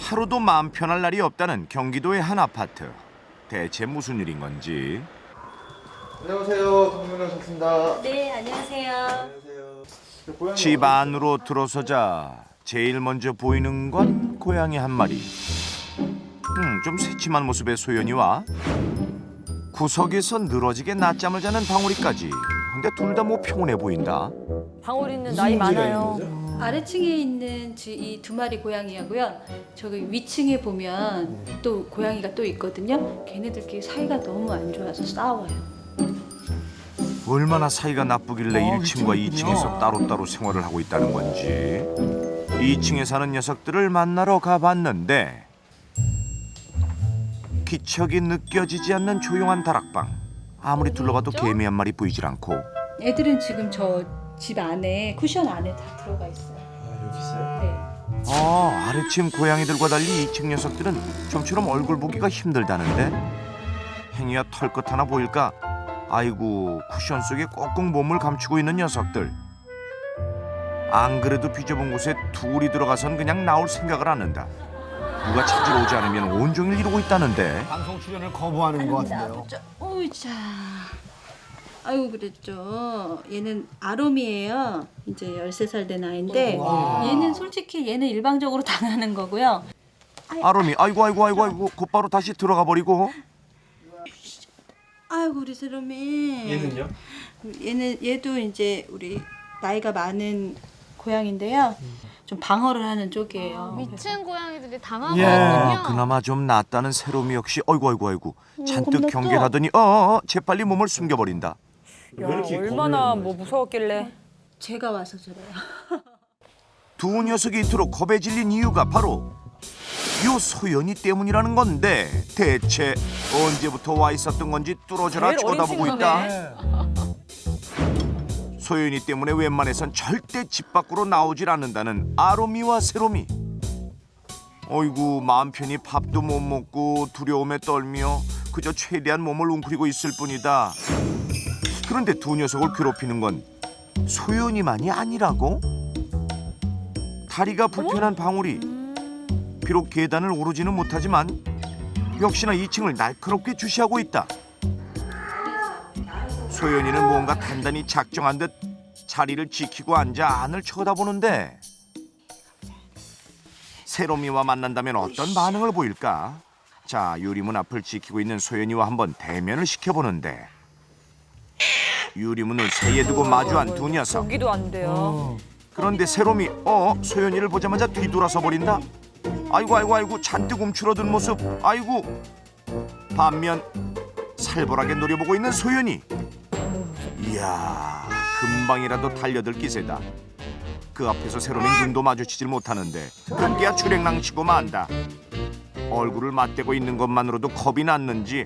하루도 마음 편할 날이 없다는 경기도의 한 아파트. 대체 무슨 일인 건지. 안녕하세요. 동문호 셨습니다. 네, 안녕하세요. 안녕하세요. 집 안으로 들어서자 제일 먼저 보이는 건 고양이 한 마리. 좀 새침한 모습의 소연이와 구석에서 늘어지게 낮잠을 자는 방울이까지. 근데 둘 다 뭐 평온해 보인다. 방울이는 나이 많아요. 아래층에 있는 이 두 마리 고양이하고요. 저기 위층에 보면 또 고양이가 또 있거든요. 걔네들끼리 사이가 너무 안 좋아서 싸워요. 얼마나 사이가 나쁘길래 1층과 2층에서 따로따로 생활을 하고 있다는 건지. 2층에 사는 녀석들을 만나러 가봤는데 기척이 느껴지지 않는 조용한 다락방. 아무리 둘러봐도 개미 한 마리 보이질 않고. 애들은 지금 저 집 안에 쿠션 안에 다 들어가 있어요. 아, 여기 있어요? 네. 아래층 고양이들과 달리 2층 녀석들은 좀처럼 얼굴 보기가 힘들다는데. 행이와 털끝 하나 보일까? 아이고, 쿠션 속에 꽁꽁 몸을 감추고 있는 녀석들. 안 그래도 비좁은 곳에 둘이 들어가선 그냥 나올 생각을 안 한다. 누가 찾으러 오지 않으면 온종일 이러고 있다는데. 방송 출연을 거부하는 것 같은데요. 오이자. 아이고 그랬죠. 얘는 아롬이에요. 이제 13살 된 아이인데 얘는 솔직히 얘는 일방적으로 당하는 거고요. 아롬이 아이고 곧바로 다시 들어가 버리고. 아이고 우리 세롬이. 얘는요? 얘도 이제 우리 나이가 많은 고양인데요. 좀 방어를 하는 쪽이에요. 위층 고양이들이 아, 당하거든요. 그나마 좀 낫다는 세롬이 역시 아이고 잔뜩 겁났죠? 경계하더니 재빨리 몸을 숨겨버린다. 왜 이렇게 얼마나 뭐 무서웠길래. 제가 와서 저래요. 두 녀석이 이토록 겁에 질린 이유가 바로 요 소연이 때문이라는 건데, 대체 언제부터 와 있었던 건지 뚫어져라 제일 어린 쳐다보고 친구네. 있다. 소연이 때문에 웬만해선 절대 집 밖으로 나오질 않는다는 아롬이와 세롬이. 어이구, 마음 편히 밥도 못 먹고 두려움에 떨며 그저 최대한 몸을 웅크리고 있을 뿐이다. 그런데 두 녀석을 괴롭히는 건 소연이만이 아니라고? 다리가 불편한 방울이 비록 계단을 오르지는 못하지만 역시나 2층을 날카롭게 주시하고 있다. 소연이는 뭔가 단단히 작정한 듯 자리를 지키고 앉아 안을 쳐다보는데, 세롬이와 만난다면 어떤 반응을 보일까? 자, 유리문 앞을 지키고 있는 소연이와 한번 대면을 시켜보는데, 유리문을 사이에 두고 마주한 두 녀석. 보기도 안 돼요. 그런데 세롬이 소연이를 보자마자 뒤돌아서 버린다. 아이고 잔뜩 움츠러든 모습. 아이고. 반면 살벌하게 노려보고 있는 소연이. 이야, 금방이라도 달려들 기세다. 그 앞에서 세롬이 눈도 마주치질 못하는데 금기야 출행낭치고 만다. 얼굴을 맞대고 있는 것만으로도 겁이 났는지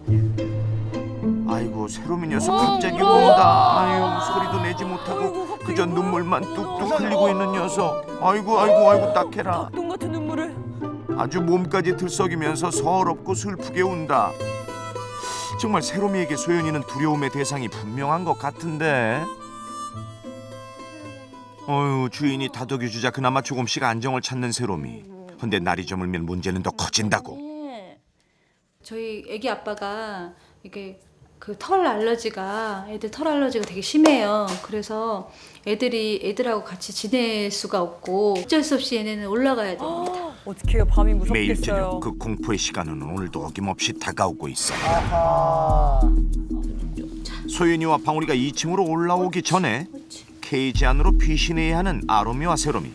아이고, 세롬이 녀석 갑자기 운다. 아유, 소리도 내지 못하고 그저 눈물만 뚝뚝 흘리고 있는 녀석. 아이고 딱해라. 똥 같은 눈물을. 아주 몸까지 들썩이면서 서럽고 슬프게 운다. 정말 세롬이에게 소연이는 두려움의 대상이 분명한 것 같은데. 주인이 다독여주자 그나마 조금씩 안정을 찾는 세롬이. 근데 날이 저물면 문제는 더 커진다고. 저희 애기 아빠가 이게 그 털 알러지가 애들 털 알러지가 되게 심해요. 그래서 애들하고 같이 지낼 수가 없고 어쩔 수 없이 얘네는 올라가야 됩니다. 어떻게 해요? 밤이 매일 저녁 무섭겠어요. 그 공포의 시간은 오늘도 어김없이 다가오고 있어. 소연이와 방울이가 2층으로 올라오기 전에 케이지 안으로 피신해야 하는 아롬이와 세롬이.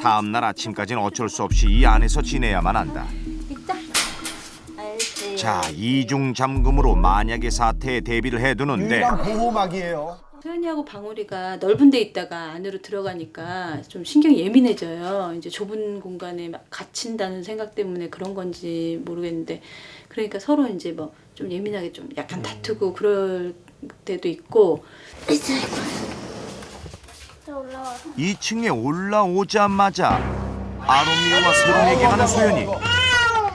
다음 날 아침까지는 어쩔 수 없이 이 안에서 지내야만 한다. 자, 이중 잠금으로 만약의 사태에 대비를 해두는데, 유일한 보호막이에요. 소연이하고 방울이가 넓은 데 있다가 안으로 들어가니까 좀 신경이 예민해져요. 이제 좁은 공간에 막 갇힌다는 생각 때문에 그런 건지 모르겠는데, 그러니까 서로 이제 뭐 좀 예민하게 좀 약간 다투고 그럴 때도 있고. 2층에 올라오자마자 아롬이와 세롬에게 하는 소연이.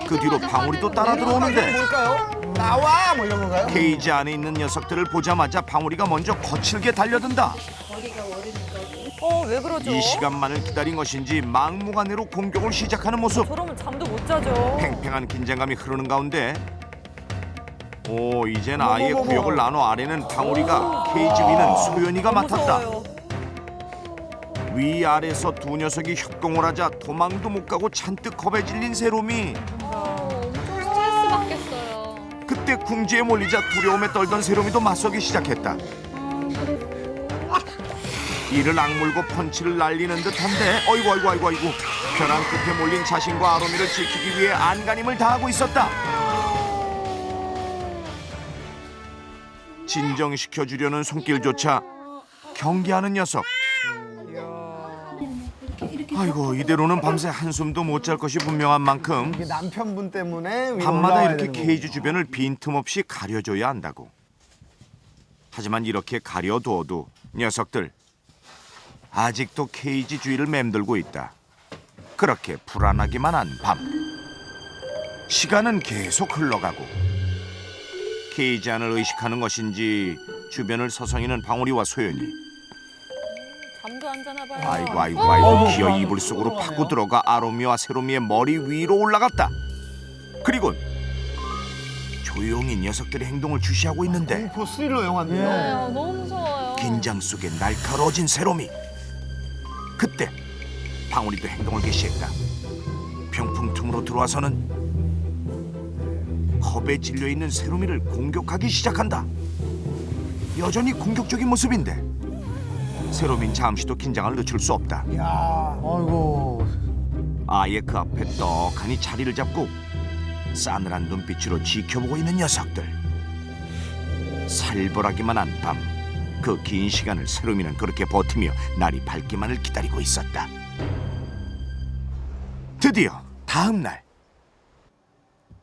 그 뒤로 방울이도 따라 들어오는데 뭘까요? 나와! 뭐 이런 건가요? 케이지 안에 있는 녀석들을 보자마자 방울이가 먼저 거칠게 달려든다. 왜 그러죠? 이 시간만을 기다린 것인지 막무가내로 공격을 시작하는 모습. 저러면 잠도 못 자죠. 팽팽한 긴장감이 흐르는 가운데 이젠 아예 구역을 나눠 아래는 방울이가 케이지 위는 소연이가 너무 맡았다. 무서워요. 위아래서 두 녀석이 협공을 하자 도망도 못 가고 잔뜩 겁에 질린 세롬이 스트레스 받겠어요. 그때 궁지에 몰리자 두려움에 떨던 세롬이도 맞서기 시작했다. 이를 악물고 펀치를 날리는 듯한데 어이구 벼랑 끝에 몰린 자신과 아롬이를 지키기 위해 안간힘을 다하고 있었다. 진정시켜주려는 손길조차 경계하는 녀석. 아이고 이대로는 밤새 한숨도 못 잘 것이 분명한 만큼 이게 남편분 때문에 위로 밤마다 올라와야 이렇게 되는 케이지 주변을 빈틈없이 가려줘야 한다고. 하지만 이렇게 가려두어도 녀석들 아직도 케이지 주위를 맴돌고 있다. 그렇게 불안하기만 한 밤. 시간은 계속 흘러가고 케이지 안을 의식하는 것인지 주변을 서성이는 방울이와 소연이 잠도 안 자나 봐요. 아이고 기어 이불 속으로 파고 들어가 아롬이와 세롬이의 머리 위로 올라갔다. 그리고 조용히 녀석들의 행동을 주시하고 있는데 공포 스릴러 영화인데요. 네, 너무 무서워요. 긴장 속에 날카로워진 세롬이. 그때 방울이도 행동을 개시했다. 병풍 틈으로 들어와서는 겁에 질려 있는 세롬이를 공격하기 시작한다. 여전히 공격적인 모습인데 세롬인 잠시도 긴장을 늦출 수 없다. 아이고. 아예 그 앞에 떡하니 자리를 잡고 싸늘한 눈빛으로 지켜보고 있는 녀석들. 살벌하기만 한 밤, 그 긴 시간을 세롬이는 그렇게 버티며 날이 밝기만을 기다리고 있었다. 드디어 다음 날,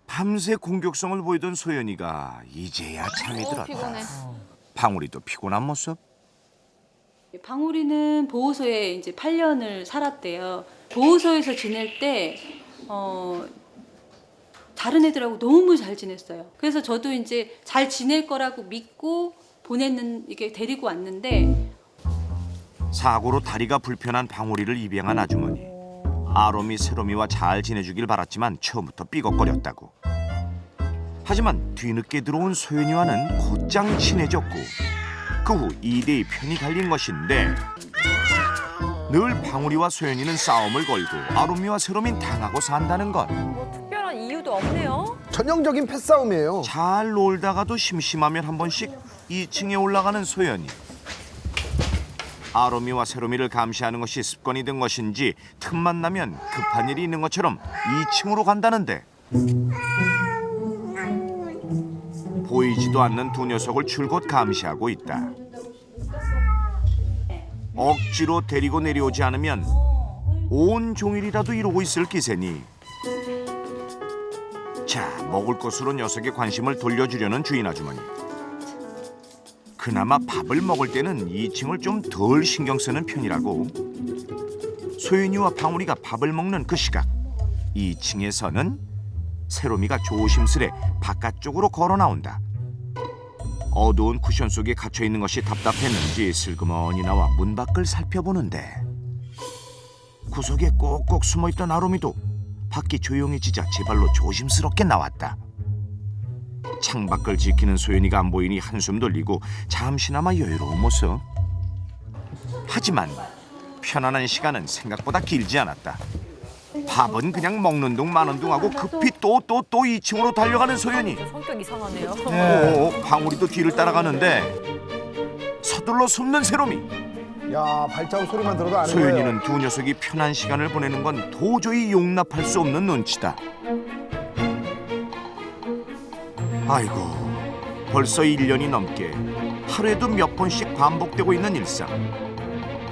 밤새 공격성을 보이던 소연이가 이제야 잠이 들었다. 피곤해. 방울이도 피곤한 모습. 방울이는 보호소에 이제 8년을 살았대요. 보호소에서 지낼 때 다른 애들하고 너무 잘 지냈어요. 그래서 저도 이제 잘 지낼 거라고 믿고 이게 데리고 왔는데 사고로 다리가 불편한 방울이를 입양한 아주머니. 아롬이 세롬이와 잘 지내주길 바랐지만 처음부터 삐걱거렸다고. 하지만 뒤늦게 들어온 소연이와는 곧장 친해졌고 그 후 2대2 편이 갈린 것인데 늘 방울이와 소연이는 싸움을 걸고 아롬이와 세롬이는 당하고 산다는 것. 뭐 특별한 이유도 없네요. 전형적인 패싸움이에요. 잘 놀다가도 심심하면 한 번씩 2층에 올라가는 소연이. 아롬이와 세롬이를 감시하는 것이 습관이 된 것인지 틈만 나면 급한 일이 있는 것처럼 2층으로 간다는데 보이지도 않는 두 녀석을 줄곧 감시하고 있다. 억지로 데리고 내려오지 않으면 온종일이라도 이러고 있을 기세니. 자, 먹을 것으로 녀석의 관심을 돌려주려는 주인 아주머니. 그나마 밥을 먹을 때는 2층을 좀 덜 신경 쓰는 편이라고. 소윤이와 방울이가 밥을 먹는 그 시각 2층에서는 세롬이가 조심스레 바깥쪽으로 걸어 나온다. 어두운 쿠션 속에 갇혀 있는 것이 답답했는지 슬그머니 나와 문 밖을 살펴보는데 구석에 꼭꼭 숨어있던 아롬이도 밖이 조용해지자 제 발로 조심스럽게 나왔다. 창밖을 지키는 소연이가 안 보이니 한숨 돌리고 잠시나마 여유로운 모습. 하지만 편안한 시간은 생각보다 길지 않았다. 밥은 그냥 먹는 둥 마는 둥 하고 급히 또 2층으로 달려가는 소연이. 성격 이상하네요. 방울이도 뒤를 따라가는데 서둘러 숨는 세롬이. 야, 발자국 소리만 들어도 아는 거예요. 소연이는 두 녀석이 편한 시간을 보내는 건 도저히 용납할 수 없는 눈치다. 아이고, 벌써 1년이 넘게 하루에도 몇 번씩 반복되고 있는 일상.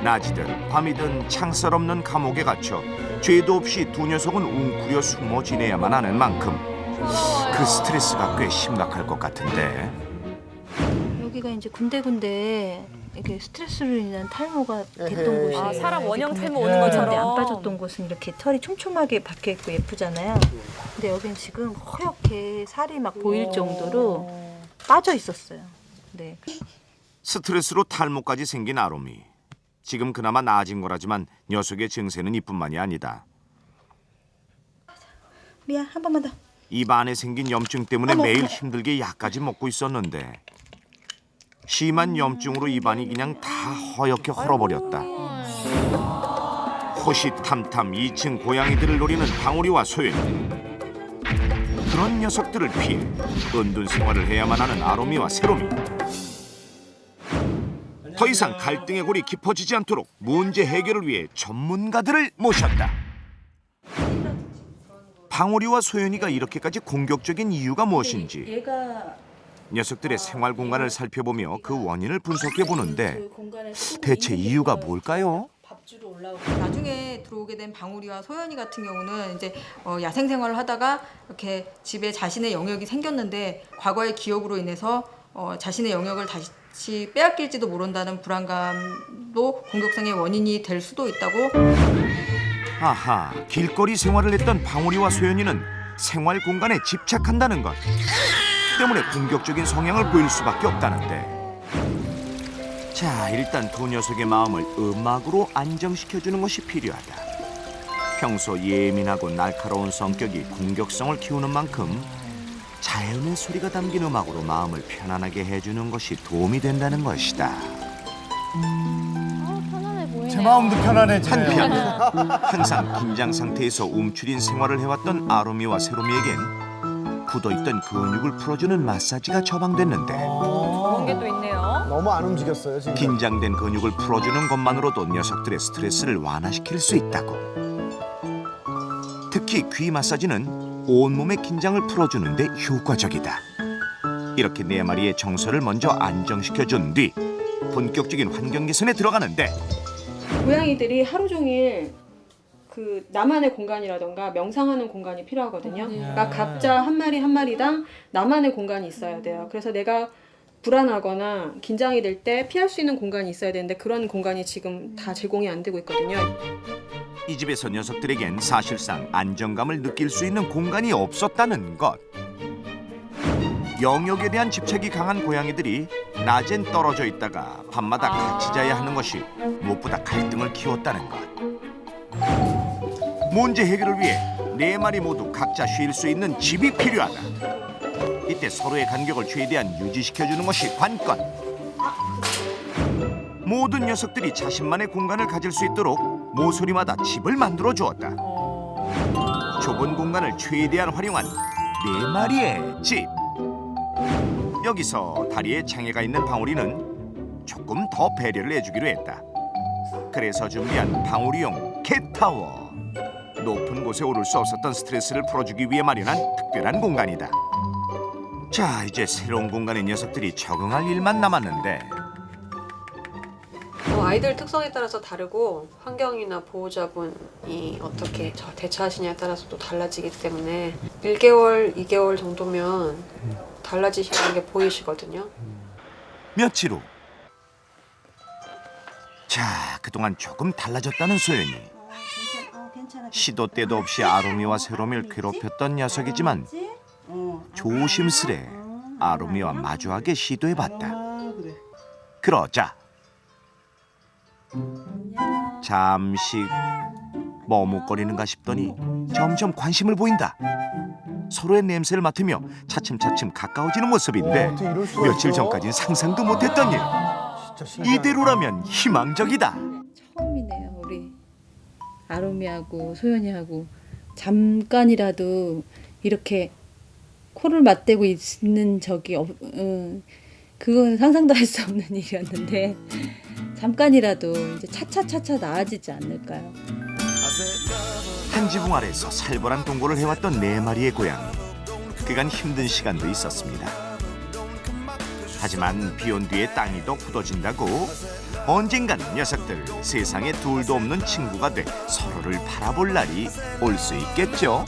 낮이든 밤이든 창살 없는 감옥에 갇혀 죄도 없이 두 녀석은 웅크려 숨어 지내야만 하는 만큼 그 스트레스가 꽤 심각할 것 같은데. 여기가 이제 군데군데 이게 스트레스로 인한 탈모가 됐던 곳이에요. 아, 사람 원형 이렇게 탈모 근데 오는 것처럼. 안 빠졌던 곳은 이렇게 털이 촘촘하게 박혀 있고 예쁘잖아요. 근데 여긴 지금 허옇게 살이 막 보일 정도로 빠져 있었어요. 네. 스트레스로 탈모까지 생긴 아롬이. 지금 그나마 나아진 거라지만 녀석의 증세는 이뿐만이 아니다. 미야, 한 번만 더. 입 안에 생긴 염증 때문에 매일 힘들게 약까지 먹고 있었는데 심한 염증으로 입안이 그냥 다 허옇게 헐어버렸다. 호시탐탐 2층 고양이들을 노리는 방울이와 소연이. 그런 녀석들을 피해 은둔 생활을 해야만 하는 아로미와 세로미. 더 이상 갈등의 골이 깊어지지 않도록 문제 해결을 위해 전문가들을 모셨다. 방울이와 소연이가 이렇게까지 공격적인 이유가 무엇인지 얘가 녀석들의 생활 공간을 살펴보며 그 원인을 분석해 보는데 그 공간에 쓰고 대체 있는 이유가 데가 뭘까요? 밥주로 올라오고 나중에 들어오게 된 방울이와 소연이 같은 경우는 이제 야생 생활을 하다가 이렇게 집에 자신의 영역이 생겼는데 과거의 기억으로 인해서 자신의 영역을 다시 빼앗길지도 모른다는 불안감도 공격성의 원인이 될 수도 있다고. 아하, 길거리 생활을 했던 방울이와 소연이는 생활 공간에 집착한다는 것 때문에 공격적인 성향을 보일 수밖에 없다는데. 자, 일단 두 녀석의 마음을 음악으로 안정시켜주는 것이 필요하다. 평소 예민하고 날카로운 성격이 공격성을 키우는 만큼 자연의 소리가 담긴 음악으로 마음을 편안하게 해주는 것이 도움이 된다는 것이다. 편안해 보이네요. 제 마음도 편안해지네요. 한편 항상 긴장 상태에서 움츠린 생활을 해왔던 아로미와 세로미에겐 굳어있던 근육을 풀어주는 마사지가 처방됐는데 그런 게 또 있네요. 너무 안 움직였어요 지금. 긴장된 근육을 풀어주는 것만으로도 녀석들의 스트레스를 완화시킬 수 있다고. 특히 귀 마사지는 온몸의 긴장을 풀어주는 데 효과적이다. 이렇게 네 마리의 정서를 먼저 안정시켜준 뒤 본격적인 환경 개선에 들어가는데 고양이들이 하루 종일 그 나만의 공간이라던가 명상하는 공간이 필요하거든요. 그러니까 각자 한 마리 한 마리당 나만의 공간이 있어야 돼요. 그래서 내가 불안하거나 긴장이 될 때 피할 수 있는 공간이 있어야 되는데 그런 공간이 지금 다 제공이 안 되고 있거든요. 이 집에서 녀석들에겐 사실상 안정감을 느낄 수 있는 공간이 없었다는 것. 영역에 대한 집착이 강한 고양이들이 낮엔 떨어져 있다가 밤마다 같이 자야 하는 것이 무엇보다 갈등을 키웠다는 것. 문제 해결을 위해 네 마리 모두 각자 쉴 수 있는 집이 필요하다. 이때 서로의 간격을 최대한 유지시켜주는 것이 관건. 모든 녀석들이 자신만의 공간을 가질 수 있도록 모서리마다 집을 만들어 주었다. 좁은 공간을 최대한 활용한 네 마리의 집. 여기서 다리에 장애가 있는 방울이는 조금 더 배려를 해주기로 했다. 그래서 준비한 방울이용 캣타워. 높은 곳에 오를 수 없었던 스트레스를 풀어주기 위해 마련한 특별한 공간이다. 자, 이제 새로운 공간의 녀석들이 적응할 일만 남았는데 아이들 특성에 따라서 다르고 환경이나 보호자분이 어떻게 대처하시냐에 따라서 또 달라지기 때문에 1개월, 2개월 정도면 달라지시는 게 보이시거든요. 며칠 후. 자, 그동안 조금 달라졌다는 소연이. 시도 때도 없이 아로미와 세로미를 괴롭혔던 녀석이지만 조심스레 아로미와 마주하게 시도해봤다. 그러자 잠시 머뭇거리는가 싶더니 점점 관심을 보인다. 서로의 냄새를 맡으며 차츰차츰 가까워지는 모습인데 어떻게 이럴 수가 며칠 있어? 전까진 상상도 못했던 일. 진짜 신기하네. 이대로라면 희망적이다. 처음이네요. 우리 아로미하고 소연이하고 잠깐이라도 이렇게 코를 맞대고 있는 적이 그건 상상도 할 수 없는 일이었는데 잠깐이라도 이제 차차차차 나아지지 않을까요? 한 지붕 아래서 살벌한 동거를 해왔던 네 마리의 고양이. 그간 힘든 시간도 있었습니다. 하지만 비온 뒤에 땅이 더 굳어진다고 언젠간 녀석들 세상에 둘도 없는 친구가 돼 서로를 바라볼 날이 올 수 있겠죠.